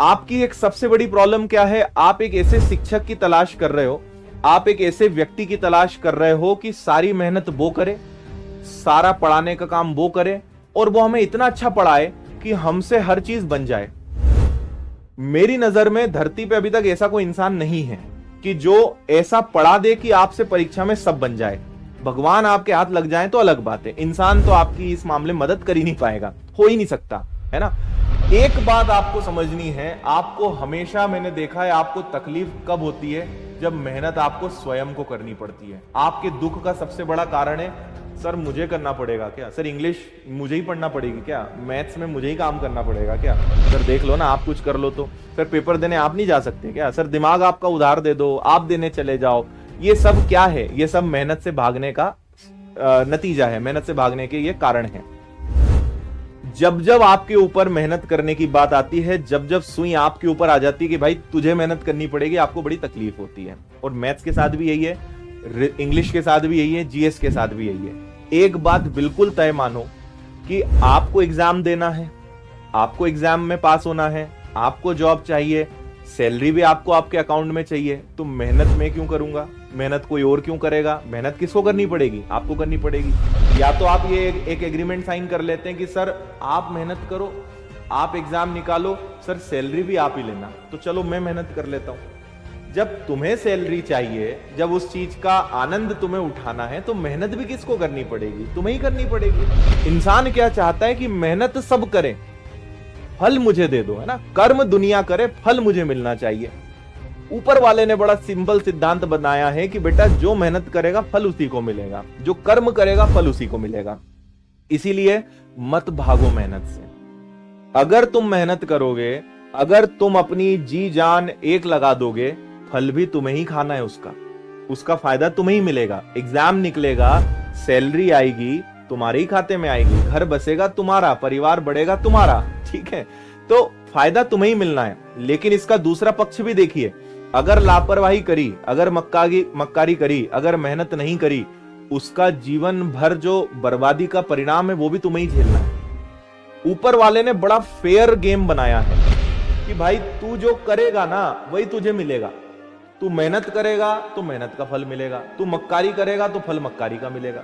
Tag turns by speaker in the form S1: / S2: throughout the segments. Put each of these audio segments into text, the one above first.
S1: आपकी एक सबसे बड़ी प्रॉब्लम क्या है? आप एक ऐसे शिक्षक की तलाश कर रहे हो, आप एक ऐसे व्यक्ति की तलाश कर रहे हो कि सारी मेहनत वो करे, सारा पढ़ाने का काम वो करे, और वो हमें इतना अच्छा पढ़ाए कि हमसे हर चीज बन जाए। मेरी नजर में धरती पे अभी तक ऐसा कोई इंसान नहीं है कि जो ऐसा पढ़ा दे कि आपसे परीक्षा में सब बन जाए। भगवान आपके हाथ लग जाए तो अलग बात है, इंसान तो आपकी इस मामले में मदद कर ही नहीं पाएगा, हो ही नहीं सकता, है ना। एक बात आपको समझनी है, आपको हमेशा, मैंने देखा है, आपको तकलीफ कब होती है? जब मेहनत आपको स्वयं को करनी पड़ती है। आपके दुख का सबसे बड़ा कारण है, सर मुझे करना पड़ेगा क्या? सर इंग्लिश मुझे ही पढ़ना पड़ेगी क्या? मैथ्स में मुझे ही काम करना पड़ेगा क्या? सर देख लो ना, आप कुछ कर लो तो। सर पेपर देने आप नहीं जा सकते क्या? सर दिमाग आपका उधार दे दो, आप देने चले जाओ। ये सब क्या है? ये सब मेहनत से भागने का नतीजा है, मेहनत से भागने के ये कारण है। जब जब आपके ऊपर मेहनत करने की बात आती है, जब जब सुई आपके ऊपर आ जाती है कि भाई तुझे मेहनत करनी पड़ेगी, आपको बड़ी तकलीफ होती है। और मैथ्स के साथ भी यही है, इंग्लिश के साथ भी यही है, जीएस के साथ भी यही है। एक बात बिल्कुल तय मानो कि आपको एग्जाम देना है, आपको एग्जाम में पास होना है, आपको जॉब चाहिए, सैलरी भी आपको आपके अकाउंट में चाहिए, तो मेहनत मैं क्यों करूंगा? मेहनत कोई और क्यों करेगा? मेहनत किसको करनी पड़ेगी? आपको करनी पड़ेगी। या तो आप ये एक एग्रीमेंट साइन कर लेते हैं कि सर आप मेहनत करो, आप एग्जाम निकालो, सर सैलरी भी आप ही लेना, तो चलो मैं मेहनत कर लेता हूं। जब तुम्हें सैलरी चाहिए, जब उस चीज का आनंद तुम्हें उठाना है, तो मेहनत भी किसको करनी पड़ेगी? तुम्हें ही करनी पड़ेगी। इंसान क्या चाहता है कि मेहनत सब करें, फल मुझे दे दो, है ना। कर्म दुनिया करे, फल मुझे मिलना चाहिए। ऊपर वाले ने बड़ा सिंपल सिद्धांत बनाया है कि बेटा जो मेहनत करेगा फल उसी को मिलेगा, जो कर्म करेगा फल उसी को मिलेगा। इसीलिए मत भागो मेहनत से। अगर तुम मेहनत करोगे, अगर तुम अपनी जी जान एक लगा दोगे, फल भी तुम्हें ही खाना है, उसका फायदा तुम्हें ही मिलेगा। एग्जाम निकलेगा, सैलरी आएगी, तुम्हारे ही खाते में आएगी, घर बसेगा तुम्हारा, परिवार बढ़ेगा तुम्हारा, ठीक है। तो फायदा तुम्हें ही मिलना है। लेकिन इसका दूसरा पक्ष भी देखिए, अगर लापरवाही करी, अगर मक्कारी करी, अगर मेहनत नहीं करी, उसका जीवन भर जो बर्बादी का परिणाम है वो भी तुम्हें ही झेलना है। ऊपर वाले ने बड़ा फेयर गेम बनाया है कि भाई तू जो करेगा ना वही तुझे मिलेगा। तू मेहनत करेगा तो मेहनत का फल मिलेगा, तू मक्कारी करेगा तो फल मक्कारी का मिलेगा।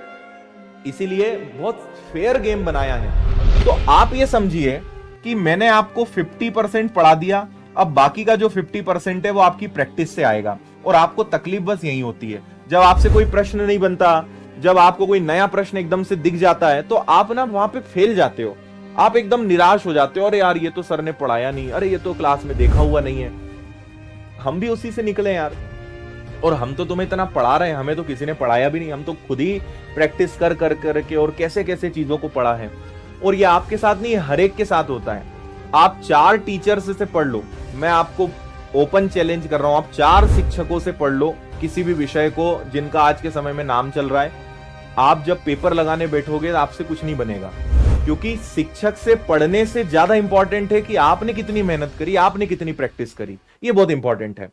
S1: इसीलिए बहुत फेयर गेम बनाया है। तो आप ये समझिए कि मैंने आपको 50% पढ़ा दिया, अब बाकी का जो 50% है वो आपकी प्रैक्टिस से आएगा। और आपको तकलीफ बस यही होती है, जब आपसे कोई प्रश्न नहीं बनता, जब आपको कोई नया प्रश्न एकदम से दिख जाता है, तो आप ना वहां पे फेल जाते हो, आप एकदम निराश हो जाते हो। अरे यार ये तो सर ने पढ़ाया नहीं, अरे ये तो क्लास में देखा हुआ नहीं है। हम भी उसी से निकले यार, और हम तो तुम्हें इतना पढ़ा रहे हैं, हमें तो किसी ने पढ़ाया भी नहीं, हम तो खुद ही प्रैक्टिस कर करके और कैसे कैसे चीजों को पढ़ा है। और ये आपके साथ नहीं, हर एक के साथ होता है। आप 4 टीचर्स से पढ़ लो, मैं आपको ओपन चैलेंज कर रहा हूं, आप 4 शिक्षकों से पढ़ लो किसी भी विषय को जिनका आज के समय में नाम चल रहा है। आप जब पेपर लगाने बैठोगे आपसे कुछ नहीं बनेगा, क्योंकि शिक्षक से पढ़ने से ज्यादा इंपॉर्टेंट है कि आपने कितनी मेहनत करी, आपने कितनी प्रैक्टिस करी, ये बहुत इंपॉर्टेंट है।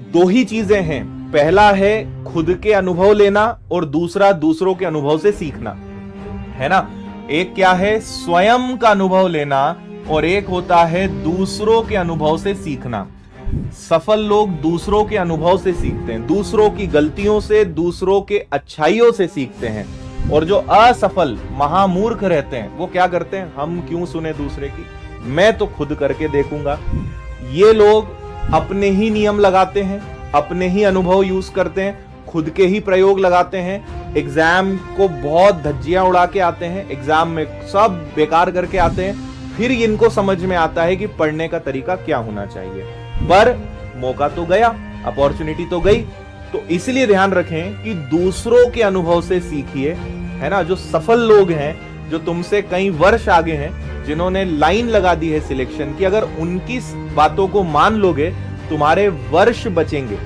S1: दो ही चीजें हैं, पहला है खुद के अनुभव लेना और दूसरा दूसरों के अनुभव से सीखना, है ना। एक क्या है, स्वयं का अनुभव लेना, और एक होता है दूसरों के अनुभव से सीखना। सफल लोग दूसरों के अनुभव से सीखते हैं, दूसरों की गलतियों से, दूसरों के अच्छाइयों से सीखते हैं। और जो असफल महामूर्ख रहते हैं वो क्या करते हैं, हम क्यों सुने दूसरे की, मैं तो खुद करके देखूंगा। ये लोग अपने ही नियम लगाते हैं, अपने ही अनुभव यूज करते हैं, खुद के ही प्रयोग लगाते हैं, एग्जाम को बहुत धज्जियां उड़ा के आते हैं, एग्जाम में सब बेकार करके आते हैं, फिर इनको समझ में आता है कि पढ़ने का तरीका क्या होना चाहिए। पर मौका तो गया, अपॉर्चुनिटी तो गई। तो इसलिए ध्यान रखें कि दूसरों के अनुभव से सीखिए, है ना। जो सफल लोग हैं, जो तुमसे कई वर्ष आगे हैं, जिन्होंने लाइन लगा दी है सिलेक्शन की, अगर उनकी बातों को मान लोगे तुम्हारे वर्ष बचेंगे,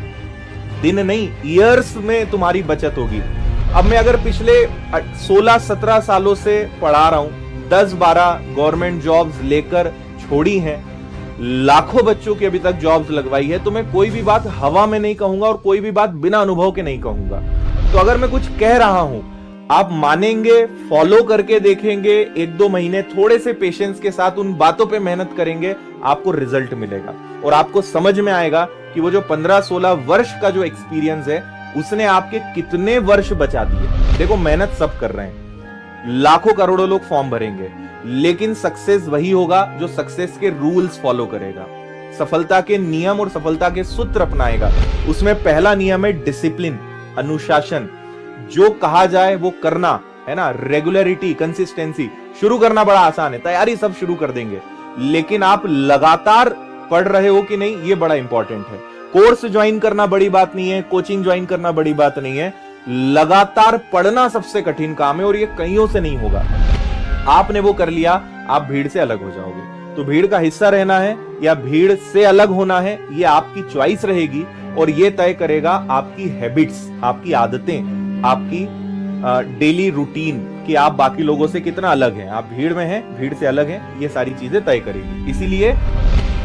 S1: दिन नहीं, ईयर्स में तुम्हारी बचत होगी। अब मैं अगर पिछले 16-17 सालों से पढ़ा रहा हूं, 10-12 गवर्नमेंट जॉब्स लेकर छोड़ी हैं, लाखों बच्चों की अभी तक जॉब्स लगवाई है, तो मैं कोई भी बात हवा में नहीं कहूंगा और कोई भी बात बिना अनुभव के नहीं कहूंगा। तो अगर मैं कुछ कह रहा हूं, आप मानेंगे, फॉलो करके देखेंगे, 1-2 महीने थोड़े से पेशेंस के साथ उन बातों पे मेहनत करेंगे, आपको रिजल्ट मिलेगा और आपको समझ में आएगा कि वो जो 15-16 वर्ष का जो एक्सपीरियंस है उसने आपके कितने वर्ष बचा दिए। देखो, मेहनत सब कर रहे हैं, लाखों करोड़ों लोग फॉर्म भरेंगे, लेकिन सक्सेस वही होगा जो सक्सेस के रूल्स फॉलो करेगा, सफलता के नियम और सफलता के सूत्र अपनाएगा। उसमें पहला नियम है डिसिप्लिन, अनुशासन। जो कहा जाए वो करना, है ना, रेगुलरिटी, कंसिस्टेंसी। शुरू करना बड़ा आसान है, तैयारी सब शुरू कर देंगे, लेकिन आप लगातार पढ़ रहे हो कि नहीं, ये बड़ा इंपॉर्टेंट है। कोर्स ज्वाइन करना बड़ी बात नहीं है, कोचिंग ज्वाइन करना बड़ी बात नहीं है, लगातार पढ़ना सबसे कठिन काम है और ये कईयों से नहीं होगा। आपने वो कर लिया, आप भीड़ से अलग हो जाओगे। तो भीड़ का हिस्सा रहना है या भीड़ से अलग होना है, ये आपकी चॉइस रहेगी और ये तय करेगा आपकी हैबिट्स, आपकी आदतें, आपकी डेली रूटीन कि आप बाकी लोगों से कितना अलग हैं, आप भीड़ में हैं, भीड़ से अलग हैं, ये सारी चीजें तय करेगी। इसीलिए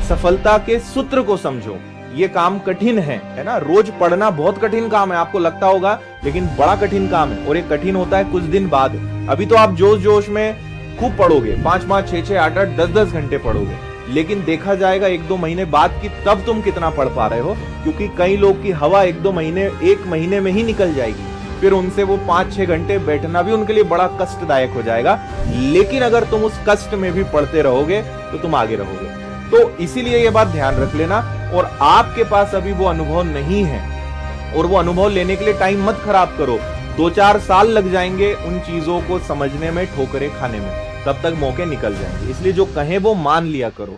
S1: सफलता के सूत्र को समझो। ये काम कठिन है ना, रोज पढ़ना बहुत कठिन काम है, आपको लगता होगा, लेकिन बड़ा कठिन काम है और ये कठिन होता है कुछ दिन बाद। अभी तो आप जोश जोश में खूब पढ़ोगे, 5-5, 6-6, 8-8, 10-10 घंटे पढ़ोगे, लेकिन देखा जाएगा 1-2 महीने बाद कि तब तुम कितना पढ़ पा रहे हो, क्योंकि कई लोग की हवा 1-2 महीने, 1 महीने में ही निकल जाएगी। फिर उनसे वो 5-6 घंटे बैठना भी उनके लिए बड़ा कष्टदायक हो जाएगा। लेकिन अगर तुम उस कष्ट में भी पढ़ते रहोगे तो तुम आगे रहोगे। तो इसीलिए ये बात ध्यान रख लेना। और आपके पास अभी वो अनुभव नहीं है और वो अनुभव लेने के लिए टाइम मत खराब करो। 2-4 साल लग जाएंगे उन चीजों को समझने में, ठोकरें खाने में, तब तक मौके निकल जाएंगे। इसलिए जो कहें वो मान लिया करो।